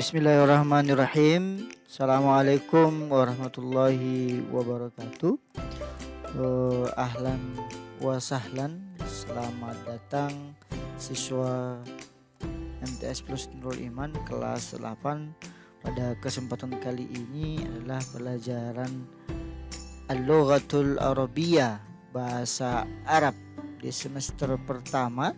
Bismillahirrahmanirrahim. Assalamualaikum warahmatullahi wabarakatuh. Ahlan wa sahlan. Selamat datang siswa MTS Plus Nurul Iman kelas 8. Pada kesempatan kali ini adalah pelajaran Al-Lughatul Arabiyyah, bahasa Arab di semester pertama.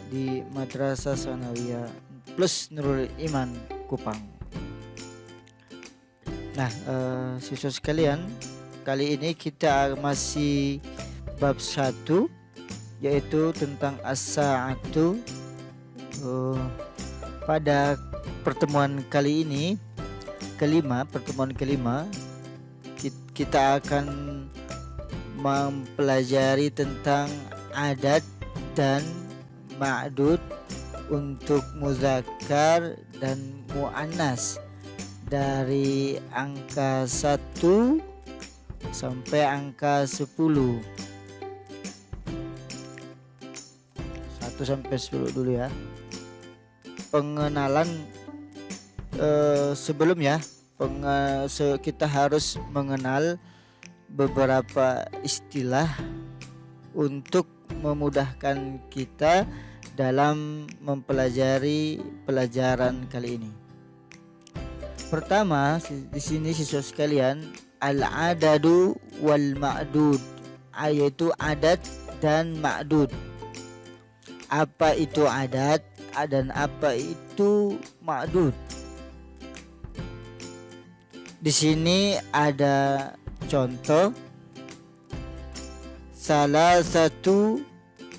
Di Madrasah Sanawiyah Plus Nurul Iman Kupang. Nah, siswa sekalian, kali ini kita masih bab 1, yaitu tentang as-sa'atu. Pada pertemuan kali ini, pertemuan kelima, kita akan mempelajari tentang adat dan ma'dud untuk muzakkar dan muannas dari angka 1 sampai angka 10. 1 sampai 10 dulu ya. Pengenalan sebelumnya kita harus mengenal beberapa istilah untuk memudahkan kita dalam mempelajari pelajaran kali ini. Pertama, di sini siswa sekalian, al-adadu wal ma'dud, yaitu adat dan ma'dud. Apa itu adat dan apa itu ma'dud? Di sini ada contoh salah satu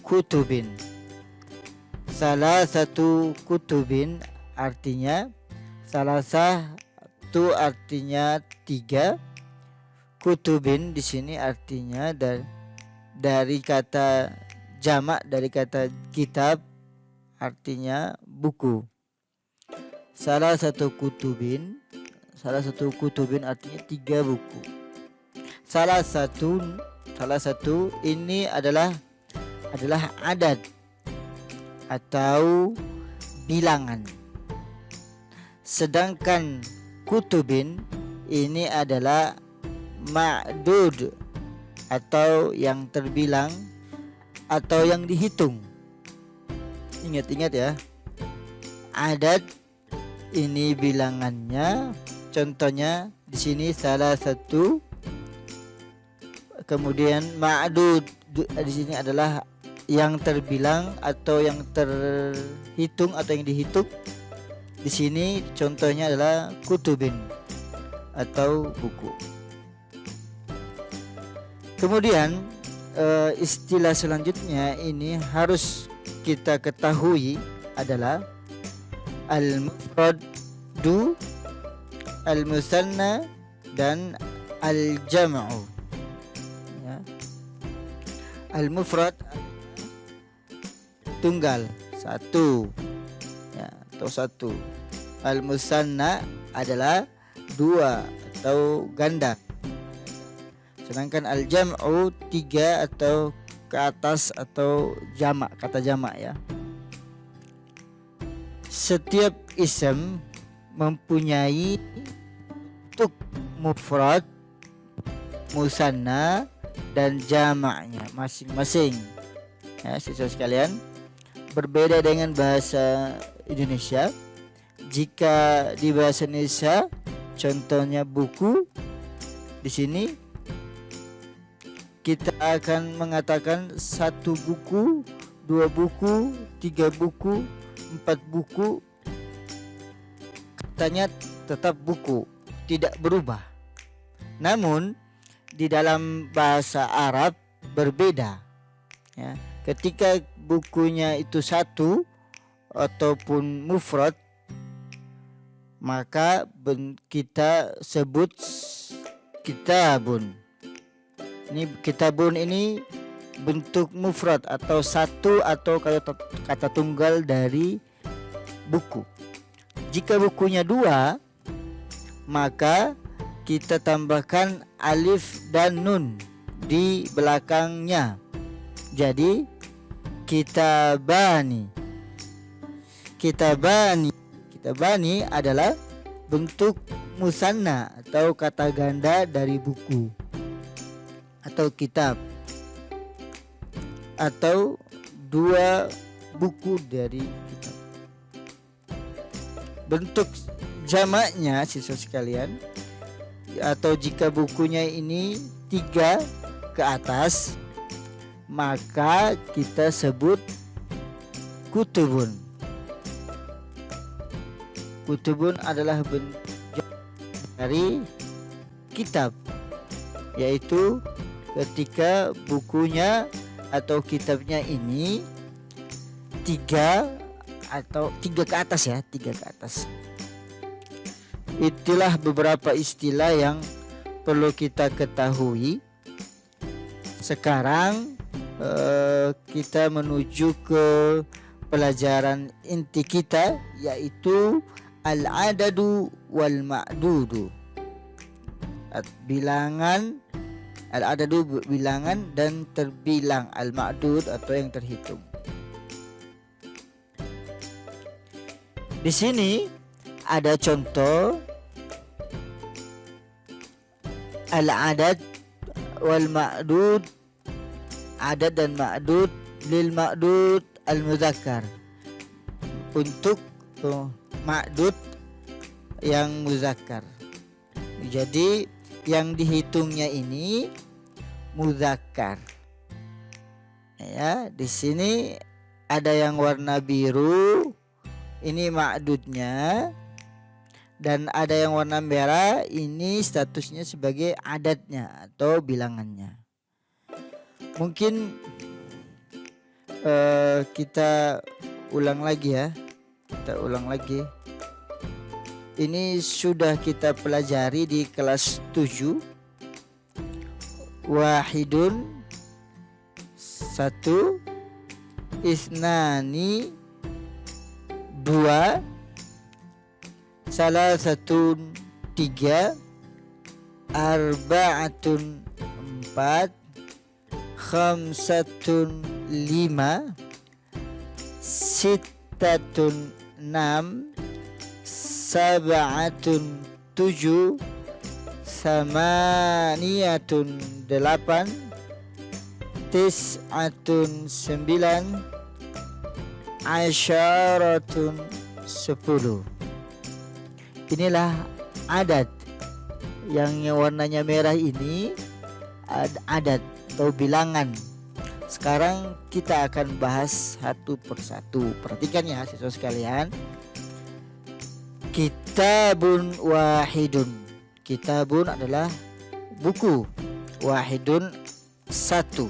kutubin. Salah satu kutubin artinya salah satu artinya 3. Kutubin di sini artinya dari kata jamak, dari kata kitab, artinya buku. Salah satu kutubin artinya 3 buku. Salah satu ini adalah adat atau bilangan. Sedangkan kutubin ini adalah ma'dud atau yang terbilang atau yang dihitung. Ingat-ingat ya. Adat ini bilangannya. Contohnya di sini salah satu. Kemudian ma'dud di sini adalah yang terbilang atau yang terhitung atau yang dihitung. Di sini contohnya adalah kutubin atau buku. Kemudian istilah selanjutnya ini harus kita ketahui adalah al-mufradu, al-musanna dan al-jam'u. Al-mufrad tunggal, satu ya, atau satu. Al-musanna adalah 2 atau ganda. Sedangkan al-jam'u 3 atau ke atas atau jamak, kata jamak ya. Setiap ism mempunyai bentuk mufrad, musanna dan jamaknya masing-masing. Ya, siswa sekalian, berbeda dengan bahasa Indonesia. Jika di bahasa Indonesia contohnya buku, di sini kita akan mengatakan 1 buku, 2 buku, 3 buku, 4 buku. Katanya tetap buku, tidak berubah. Namun di dalam bahasa Arab berbeda ya. Ketika bukunya itu 1 ataupun mufrad, maka kita sebut kitabun. Ini kitabun ini bentuk mufrad atau 1 atau kata tunggal dari buku. Jika bukunya 2, maka kita tambahkan alif dan nun di belakangnya. Jadi kitabani. Kitabani adalah bentuk musanna atau kata ganda dari buku atau kitab, atau dua buku dari kitab. Bentuk jamaknya siswa sekalian, atau jika bukunya ini 3 ke atas, maka kita sebut kutubun. Kutubun adalah bentuk dari kitab, yaitu ketika bukunya atau kitabnya ini 3 atau 3 ke atas ya, 3 ke atas. Itulah beberapa istilah yang perlu kita ketahui. Sekarang kita menuju ke pelajaran inti kita, yaitu al-adadu wal ma'dudu. Bilangan, al-adadu bilangan dan terbilang, al-ma'dud atau yang terhitung. Di sini ada contoh al-adad wal ma'dud, adad dan ma'dud lil ma'dud al-muzakkar, untuk ma'dud yang muzakkar. Jadi yang dihitungnya ini muzakkar. Ya, di sini ada yang warna biru, ini ma'dudnya, dan ada yang warna merah, ini statusnya sebagai adadnya atau bilangannya. Mungkin kita ulang lagi ya. Kita ulang lagi. Ini sudah kita pelajari di kelas 7. Wahidun, 1, isnani, 2, salasatun, 3, arba'atun, 4, khamsatun, 5, sittatun, 6, sab'atun, 7, samaniyatun, 8, tis'atun, 9, asyaratun, 10. Inilah adad. Yang warnanya merah ini adad atau bilangan. Sekarang kita akan bahas satu persatu. Perhatikan ya siswa sekalian. Kitabun wahidun. Kitabun adalah buku. Wahidun, 1.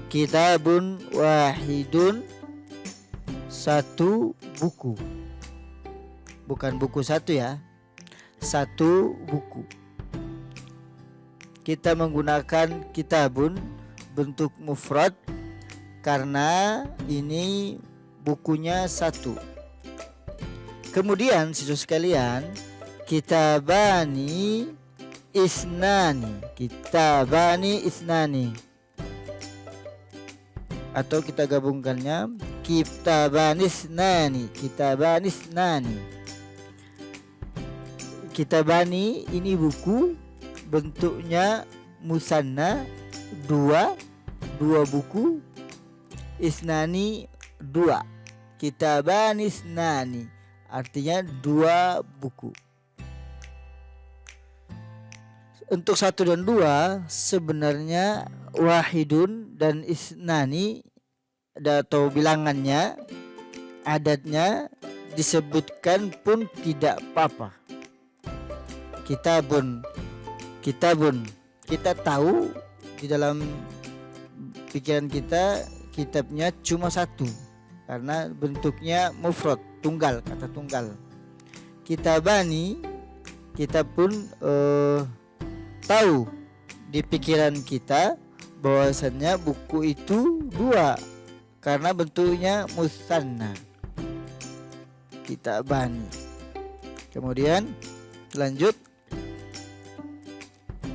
Kitabun wahidun, 1 buku. Bukan buku 1 ya, 1 buku. Kita menggunakan kitabun bentuk mufrad karena ini bukunya 1. Kemudian siswa sekalian, kitabani isnani. Kitabani isnani, atau kita gabungkannya kitabanisnani. Kitabanisnani. Kitabani ini buku, bentuknya musanna, 2 buku. Isnani, 2. Kitabanisnani artinya 2 buku. Untuk 1 dan 2 sebenarnya wahidun dan isnani atau bilangannya, adatnya disebutkan pun tidak apa-apa. Kitabun, kita tahu di dalam pikiran kita kitabnya cuma 1 karena bentuknya mufrad, tunggal, kata tunggal. Kitabani, kita pun tahu di pikiran kita bahwasannya buku itu 2 karena bentuknya musanna. Kitabani. Kemudian lanjut,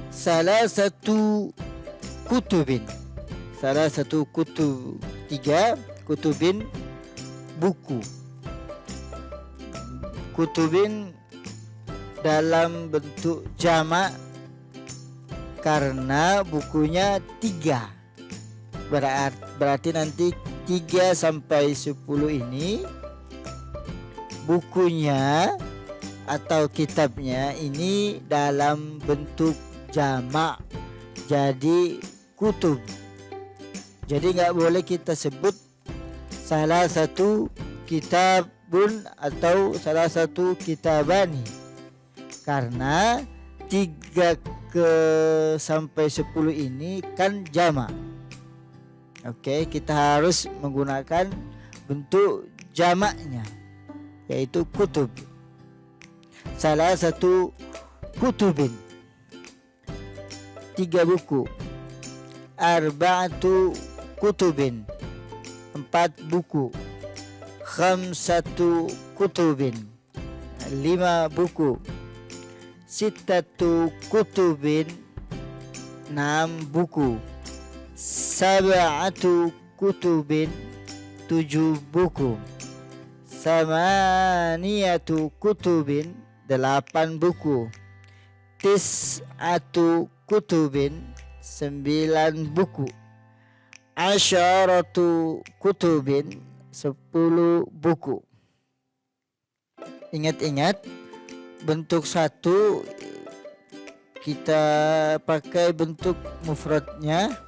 salah satu kutubin. Salah satu kutub, 3 kutubin buku. Kutubin dalam bentuk jamak karena bukunya 3. Berarti nanti 3 sampai 10 ini bukunya atau kitabnya ini dalam bentuk jamak, jadi kutub. Jadi nggak boleh kita sebut salah satu kitabun atau salah satu kitabani, karena 3 sampai 10 ini kan jamak. Oke, kita harus menggunakan bentuk jamaknya, yaitu kutub. Salah satu kutubin, 3 buku. Arba'atu kutubin, 4 buku. Khamsatu kutubin, 5 buku. Sittatu kutubin, 6 buku. Sab'atu kutubin, 7 buku. Samaniyatu kutubin, 8 buku. Tis'atu kutubin, 9 buku. Asyaratu kutubin, 10 buku. Ingat-ingat, bentuk 1 kita pakai bentuk mufradnya.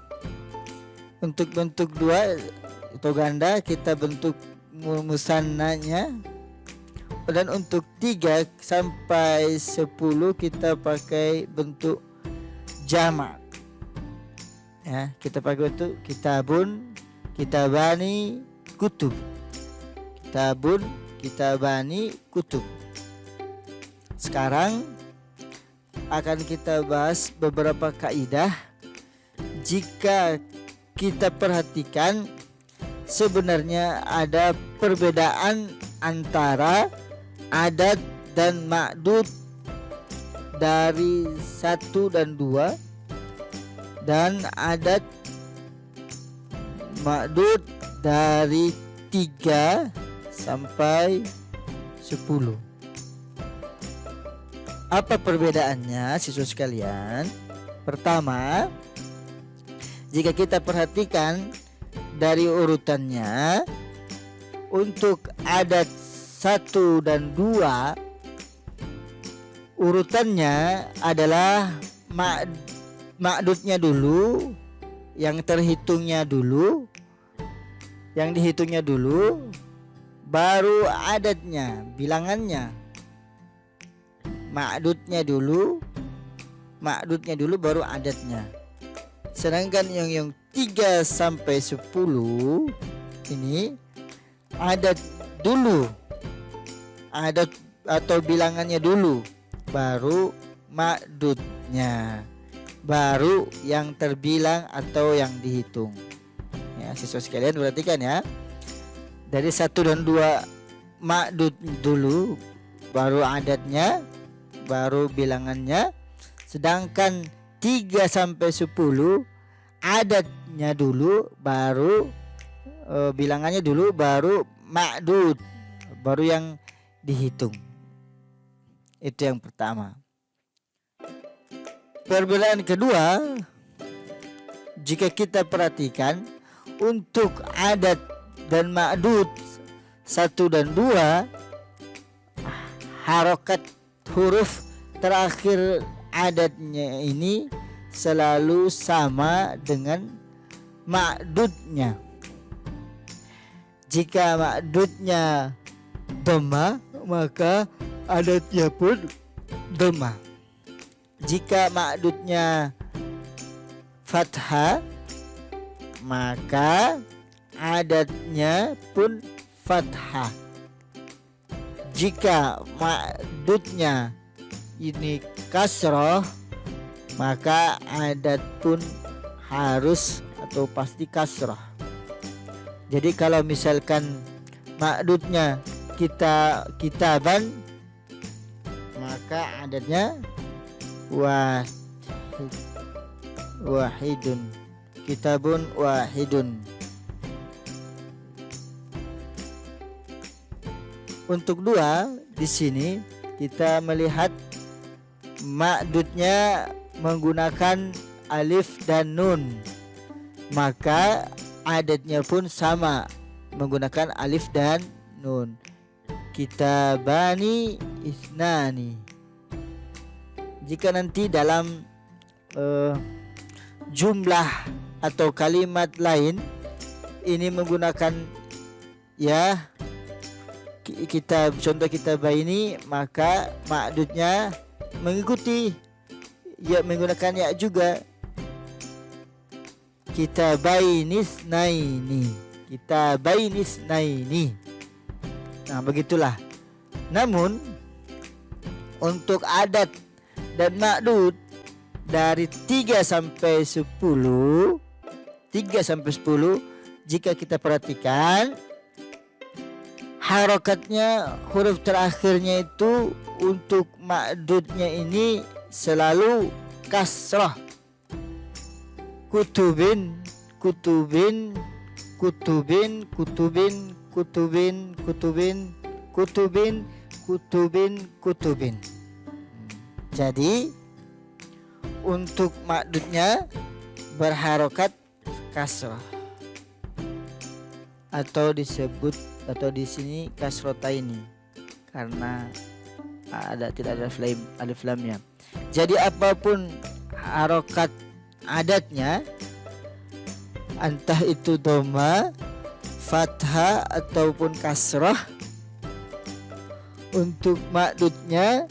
Untuk bentuk 2 atau ganda kita bentuk musannanya. Dan untuk 3 sampai 10 kita pakai bentuk jamak. Ya, kita pakai bentuk kitabun, kitabani, kutub. Kitabun, kitabani, kutub. Sekarang akan kita bahas beberapa kaidah. Jika kita perhatikan, sebenarnya ada perbedaan antara adat dan ma'dud dari 1 dan 2, dan adat ma'dud dari 3 sampai 10. Apa perbedaannya, siswa sekalian? Pertama, jika kita perhatikan dari urutannya, untuk adat 1 dan 2 urutannya adalah ma'dudnya dulu, yang terhitungnya dulu, yang dihitungnya dulu, baru adatnya, bilangannya. Ma'dudnya dulu baru adatnya. Sedangkan yang 3 sampai 10 ini adat dulu, adat atau bilangannya dulu, baru ma'dudnya, baru yang terbilang atau yang dihitung. Ya, siswa sekalian perhatikan ya. Dari 1 dan 2 ma'dud dulu, baru adatnya, baru bilangannya. Sedangkan 3 sampai 10 adatnya dulu, baru bilangannya dulu, baru ma'dud, baru yang dihitung. Itu yang pertama. Perbedaan kedua, jika kita perhatikan, untuk adat dan ma'dud 1 dan 2, harokat huruf terakhir adatnya ini selalu sama dengan ma'dudnya. Jika ma'dudnya dhamma, maka adatnya pun dhamma. Jika ma'dudnya fathah, maka adatnya pun fathah. Jika ma'dudnya ini kasroh, maka adat pun harus atau pasti kasroh. Jadi kalau misalkan ma'dudnya kitaban, maka adatnya wahidun, kitabun wahidun. Untuk 2 di sini kita melihat ma'dudnya menggunakan alif dan nun, maka adatnya pun sama menggunakan alif dan nun. Kitabani isnani. Jika nanti dalam jumlah atau kalimat lain ini menggunakan ya kita contoh kitabah ini, maka ma'dudnya mengikuti ya menggunakan ya juga. Kitabainis naini. Nah begitulah. Namun untuk adat dan ma'dud dari 3 sampai 10 jika kita perhatikan harokatnya, huruf terakhirnya itu untuk ma'dudnya ini selalu kasrah. Kutubin, kutubin, kutubin, kutubin, kutubin, kutubin, kutubin, kutubin, kutubin. Jadi untuk ma'dudnya berharokat kasrah atau disebut atau di sini kasrotaini karena tidak ada alif lamnya. Jadi apapun harokat adatnya, entah itu dhamma, fathah ataupun kasrah, untuk ma'dudnya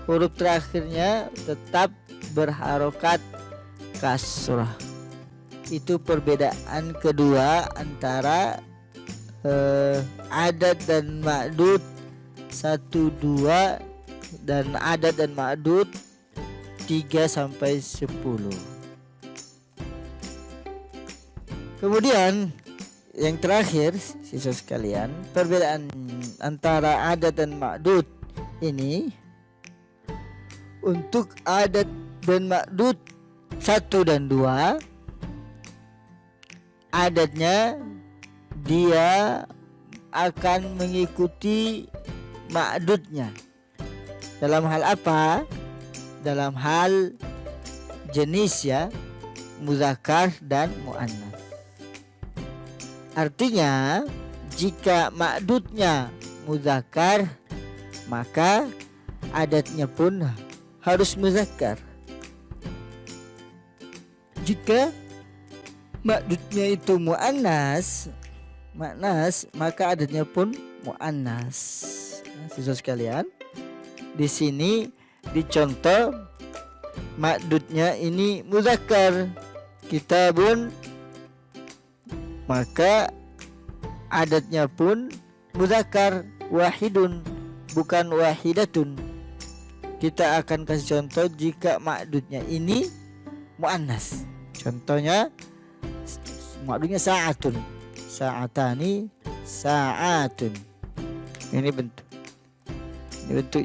huruf terakhirnya tetap berharokat kasrah. Itu perbedaan kedua antara adat dan ma'dud 1, 2 dan adat dan ma'dud 3 sampai 10. Kemudian yang terakhir siswa sekalian, perbedaan antara adat dan ma'dud ini, untuk adat dan ma'dud 1 dan 2, adatnya dia akan mengikuti ma'dudnya. Dalam hal apa? Dalam hal jenis ya, muzakkar dan muannas. Artinya jika ma'dudnya muzakkar, maka adatnya pun harus muzakkar. Jika ma'dudnya itu muannas, maka adatnya pun muannas. Siswa sekalian, di sini dicontoh ma'dudnya ini muzakkar, kitabun, maka adatnya pun muzakkar, wahidun, bukan wahidatun. Kita akan kasih contoh jika ma'dudnya ini muannas. Contohnya ma'dudnya sa'atun, sa'atani, sa'atun. Ini bentuk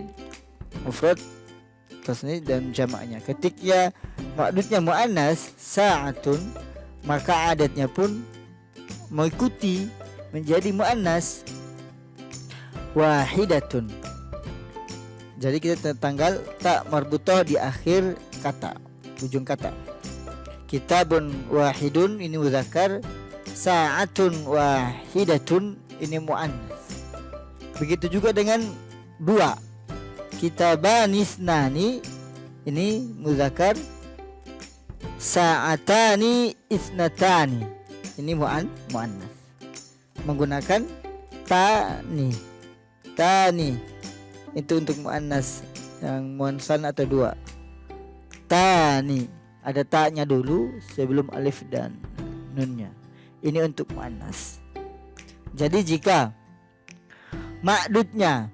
mufrad, tasni dan jamaknya. Ketika ma'dudnya muannas sa'atun, maka adatnya pun mengikuti menjadi muannas wahidatun. Jadi kita tanggal tak marbutah di akhir kata, ujung kata. Kitabun wahidun ini muzakkar, sa'atun wahidatun ini muannas. Begitu juga dengan 2, kitabani isnani ini muzakkar, sa'atani isnatani ini muannas menggunakan tani itu untuk muannas yang muansan atau 2. Tani ada ta-nya dulu sebelum alif dan nunnya. Ini untuk muannas. Jadi jika ma'dudnya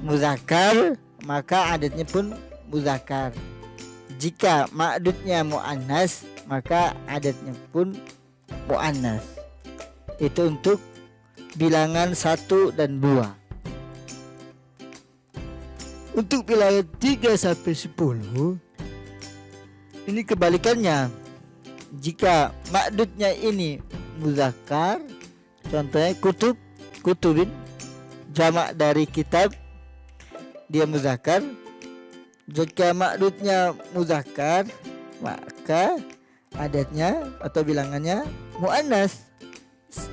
muzakkar, maka adatnya pun muzakkar. Jika ma'dudnya muannas, maka adatnya pun muannas. Itu untuk bilangan 1 dan 2. Untuk bilangan 3 sampai 10 ini kebalikannya. Jika ma'dudnya ini muzakkar, contohnya kutub, kutubin, jamak dari kitab, dia muzakkar. Jika ma'dudnya muzakkar, maka adatnya atau bilangannya muannas.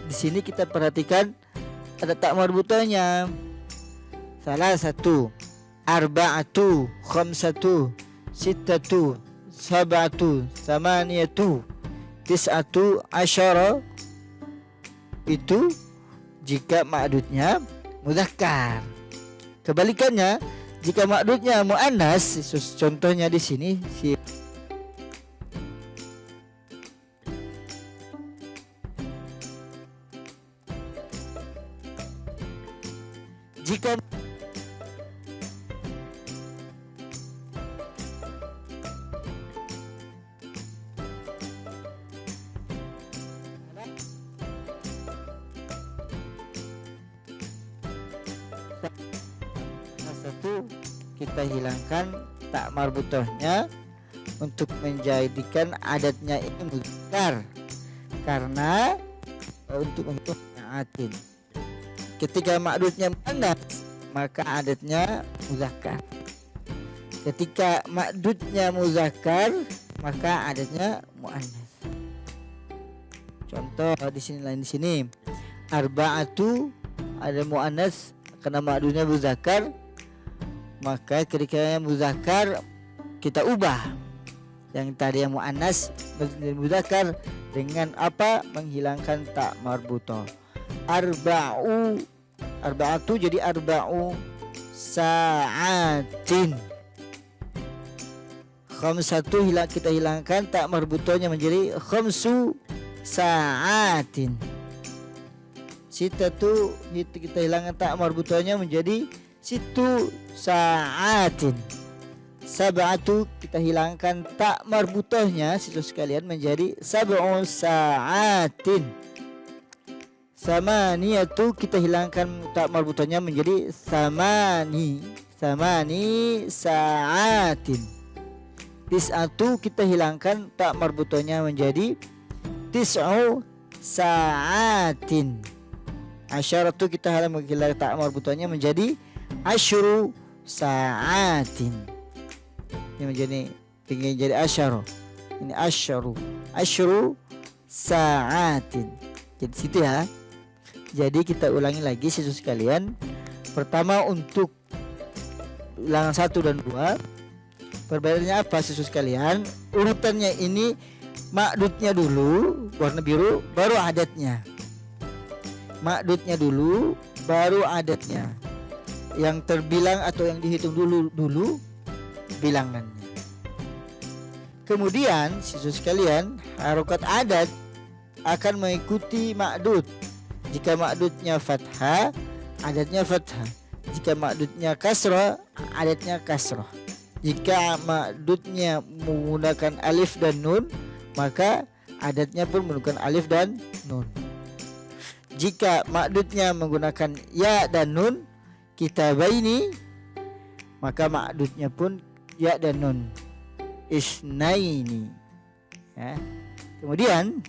Di sini kita perhatikan ada tak marbutanya. Salah satu, arba'atu, khamsatu, sittatu, sab'atu, samaniyatu, tis'atu, asyara. Itu jika ma'dudnya muzakkar. Kebalikannya, jika ma'dudnya muannas, contohnya di sini jika satu, kita hilangkan tak marbutahnya untuk menjadikan adatnya ini muzakkar, karena untuk menghitung atin. Ketika ma'dudnya muannas, maka adatnya muzakkar. Ketika ma'dudnya muzakkar, maka adatnya muannas. Contoh di sini arba'atu ada muannas karena ma'dudnya muzakkar, maka ketika muzakkar kita ubah yang tadi yang muannas menjadi muzakkar dengan apa? Menghilangkan tak marbutah. Arba'atu jadi arba'u sa'atin. Khamsatu kita hilangkan tak marbutahnya menjadi khamsu sa'atin. Sittatu kita hilangkan tak marbutahnya menjadi sittu sa'atin. Sab'atu kita hilangkan tak marbutahnya siswa sekalian menjadi sab'u sa'atin. Samaniyatu kita hilangkan tak marbutahnya menjadi samani sa'atin. Tis'atu kita hilangkan tak marbutahnya menjadi tis'u sa'atin. Asyaratu kita hilangkan tak marbutahnya menjadi asyru sa'atin. Ini menjadi tinggal jadi asyara. Ini asyru sa'atin. Jadi situ ya. Jadi kita ulangi lagi siswa sekalian. Pertama untuk ulangan 1 dan 2. Perbedaannya apa siswa sekalian? Urutannya ini ma'dudnya dulu warna biru, baru adatnya. Ma'dudnya dulu, baru adatnya. Yang terbilang atau yang dihitung dulu bilangannya. Kemudian siswa sekalian, harokat adat akan mengikuti ma'dud. Jika ma'dudnya fathah, adatnya fathah. Jika ma'dudnya kasrah, adatnya kasrah. Jika ma'dudnya menggunakan alif dan nun, maka adatnya pun menggunakan alif dan nun. Jika ma'dudnya menggunakan ya dan nun kitabaini, maka ma'dudnya pun ya dan nun isnaini ya. Kemudian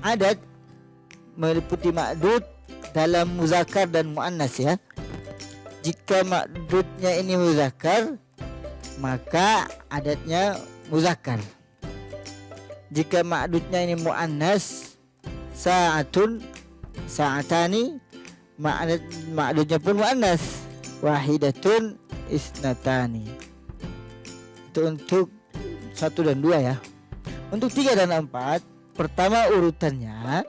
adat meliputi ma'dud dalam muzakkar dan muannas ya. Jika ma'dudnya ini muzakkar, maka adatnya muzakkar. Jika ma'dudnya ini muannas, sa'atun, sa'atani, ma'dudnya pun muannas, wahidatun, isnatani. Itu untuk 1 dan 2 ya. Untuk 3 dan 4, pertama urutannya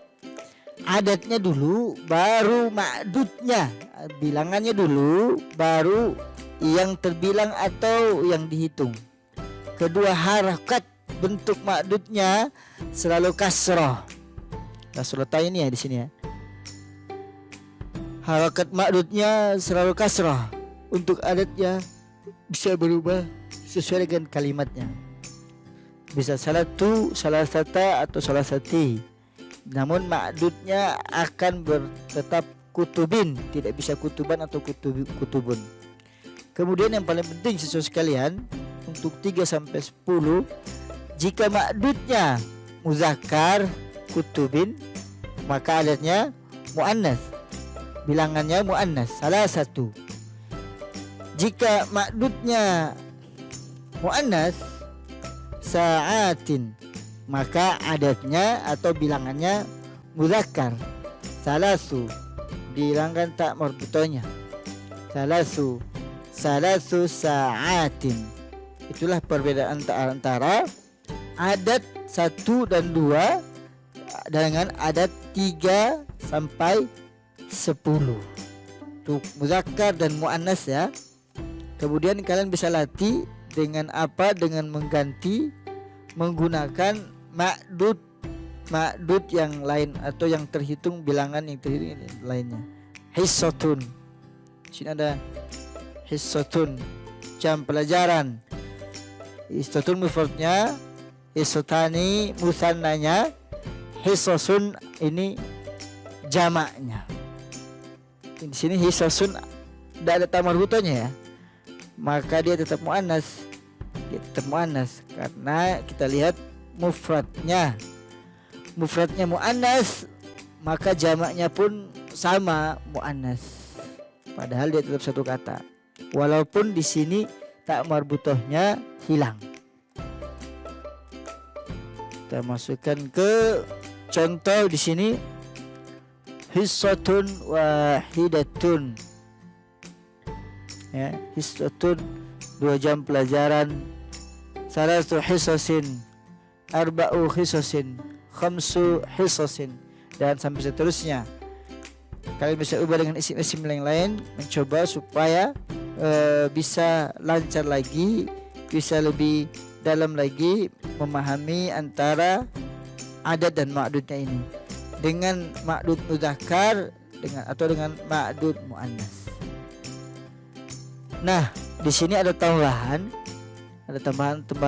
adatnya dulu, baru ma'dudnya. Bilangannya dulu, baru yang terbilang atau yang dihitung. Kedua, harakat bentuk ma'dudnya selalu kasroh. Kasroh ini ya di sini ya. Harakat ma'dudnya selalu kasroh. Untuk adatnya bisa berubah sesuai dengan kalimatnya. Bisa salatu, salasata atau salasati. Namun ma'dudnya akan tetap kutubin, tidak bisa kutuban atau kutubun. Kemudian yang paling penting siswa sekalian, untuk 3 sampai 10, jika ma'dudnya muzakkar kutubin, maka adatnya muannas. bilangannya muannas, salah satu. Jika ma'dudnya muannas sa'atin, maka adatnya atau bilangannya muzakkar, salasu, dihilangkan tak marbutonya, salasu sa'atin. Itulah perbedaan antara adat 1 dan 2 dengan adat 3 sampai 10 untuk muzakkar dan muannas ya. Kemudian kalian bisa latih dengan apa? Dengan mengganti menggunakan ma'dud yang lain atau yang terhitung, bilangan yang terhitung ini lainnya. Hissatun, sini ada hissatun, jam pelajaran. Hissatun mufradnya, hissatani musannanya, hissasun ini jamaknya. Di sini hissasun tidak ada tamar butonya ya, maka dia tetap muannas. Karena kita lihat mufradnya muannas, maka jamaknya pun sama muannas, padahal dia tetap satu kata walaupun di sini tak marbutohnya hilang. Kita masukkan ke contoh di sini, hissatun wahidatun ya, hissatun 2 jam pelajaran, salatu hissasin, arba'u hissasin, khamsu hissasin, dan sampai seterusnya. Kalian bisa ubah dengan isim-isim yang lain, mencoba supaya bisa lancar lagi, bisa lebih dalam lagi memahami antara adat dan ma'dudnya ini, dengan ma'dud mudzakkar dengan ma'dud muannas. Nah, di sini ada tambahan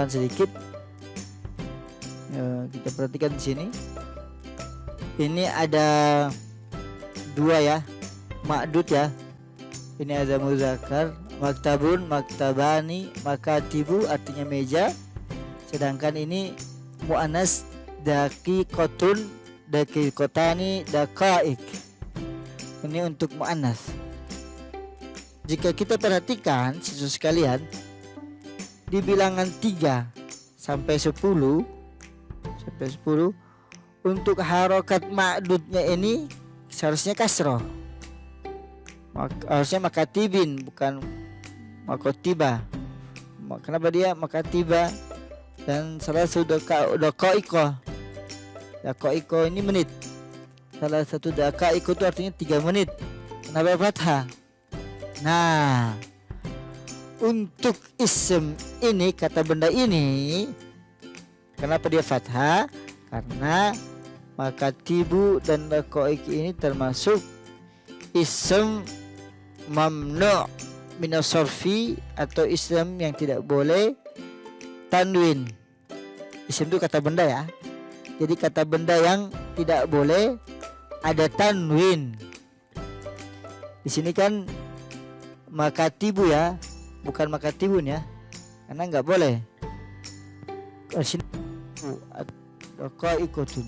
sedikit. Kita perhatikan di sini. Ini ada 2 ya, ma'dud ya. Ini ada muzakkar, maktabun, maktabani, makatibu artinya meja. Sedangkan ini muannas, daqiqatun, daqiqatani, daqaik. Ini untuk muannas. Jika kita perhatikan siswa sekalian, di bilangan 3 sampai 10 untuk harokat ma'dudnya ini seharusnya kasroh. Harusnya makatibin, bukan makotiba. Kenapa dia makatiba? Dan salah satu daqaiko ini menit. Salah satu daqaiko itu artinya 3 menit. Kenapa fathah? Nah, untuk isim ini, kata benda ini, kenapa dia fathah? Karena makatibu dan daqaik ini termasuk isim mamnu' minas sarfi atau isim yang tidak boleh tanwin. Isim itu kata benda ya. Jadi kata benda yang tidak boleh ada tanwin. Di sini kan makatibu ya, bukan makatibun ya, karena nggak boleh. Di sini daqaikotun,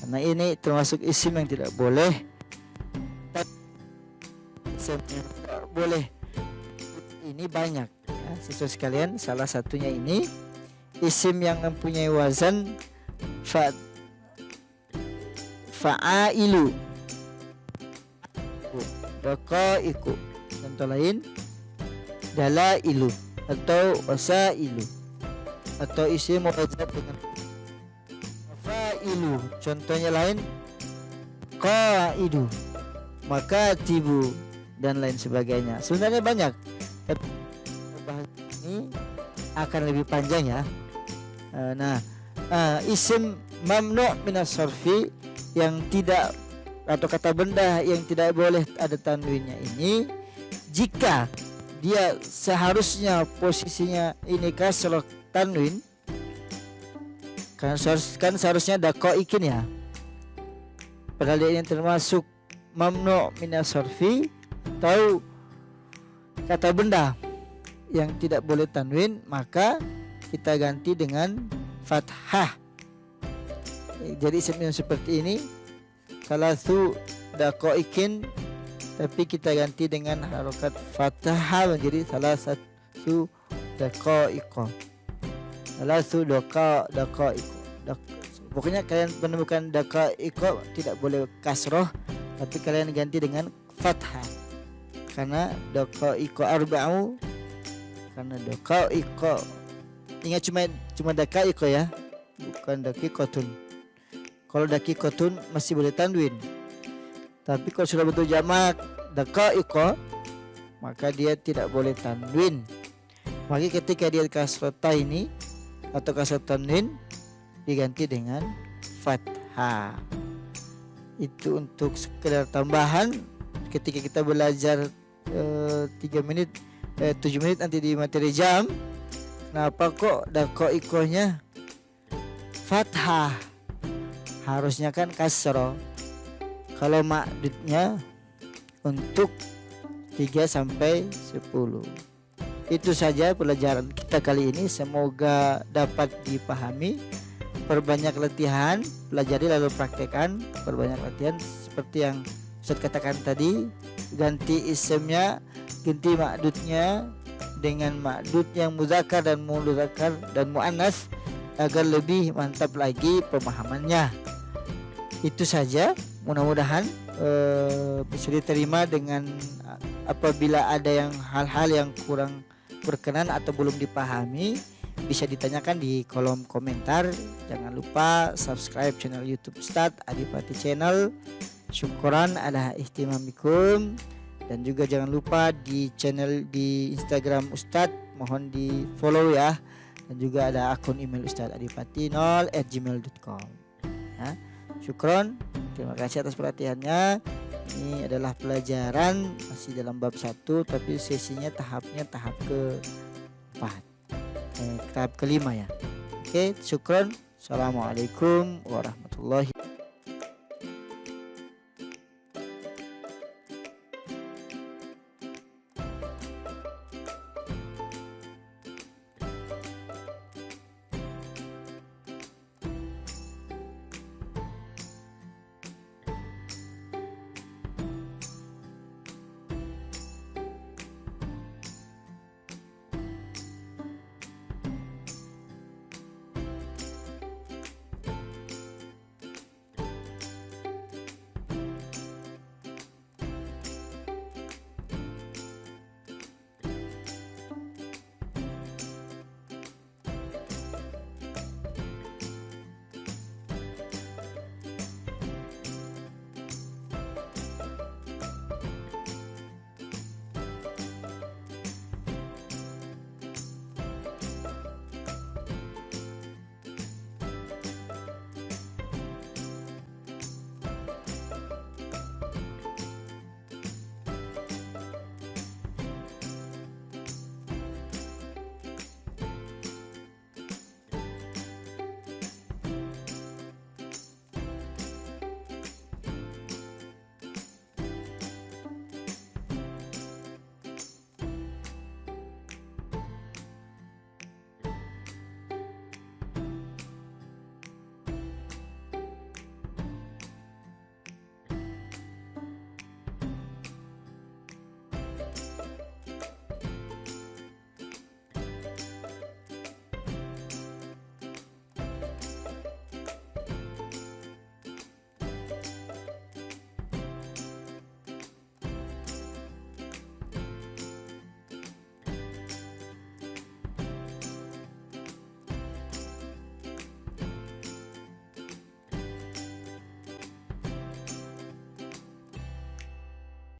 karena ini termasuk isim yang tidak boleh. Isim yang tidak boleh ini banyak ya, siswa sekalian. Salah satunya ini isim yang mempunyai wazan fa'ailu, daqaiku. Contoh lain dalailu atau wasailu, atau isim mu'adzab dengan fa'ilu. Contohnya lain qaidu, makatibu, dan lain sebagainya. Sebenarnya banyak, tapi ini akan lebih panjang ya. Isim mamnu' minas sarfi yang tidak, atau kata benda yang tidak boleh ada tanwinnya ini, jika dia seharusnya posisinya ini kasroh tanwin, kan seharusnya daqaikin ya, padahal dia ini termasuk mamnu' minas sarfi atau kata benda yang tidak boleh tanwin, maka kita ganti dengan fathah. Jadi isim yang seperti ini, salatu daqaiqin, tapi kita ganti dengan harokat fathah menjadi salah satu daqaiq. Pokoknya kalian menemukan daqaiq tidak boleh kasroh, tapi kalian ganti dengan fathah. Karena daqaiq arba'u, karena daqaiq, ingat cuma daqaiq ya, bukan daqiqatun. Kalau daqiqatun masih boleh tanwin, tapi kalau sudah bentuk jamak daqaiq maka dia tidak boleh tanwin. Maka ketika dia kasrota ini atau kasrah tanwin diganti dengan fathah. Itu untuk sekedar tambahan ketika kita belajar 7 menit nanti di materi jam. Kenapa kok daqaiqnya fathah? Harusnya kan kasroh. Kalau makdudnya untuk 3 sampai 10. Itu saja pelajaran kita kali ini, semoga dapat dipahami. Perbanyak latihan, pelajari lalu praktekkan, perbanyak latihan seperti yang Ustaz katakan tadi, ganti isimnya, ganti makdudnya dengan makdud yang muzakkar dan mudzakkar dan muannas agar lebih mantap lagi pemahamannya. Itu saja, mudah-mudahan bisa diterima. Dengan apabila ada yang hal-hal yang kurang berkenan atau belum dipahami, bisa ditanyakan di kolom komentar. Jangan lupa subscribe channel YouTube Ustadz Adipati Channel. Syukran ala ihtimamikum. Dan juga jangan lupa di channel di Instagram Ustadz, mohon di follow ya. Dan juga ada akun email ustadzadipati0@gmail.com ya. Syukron, terima kasih atas perhatiannya. Ini adalah pelajaran masih dalam bab 1, tapi sesinya tahapnya tahap tahap kelima ya. Oke, syukron. Assalamualaikum warahmatullahi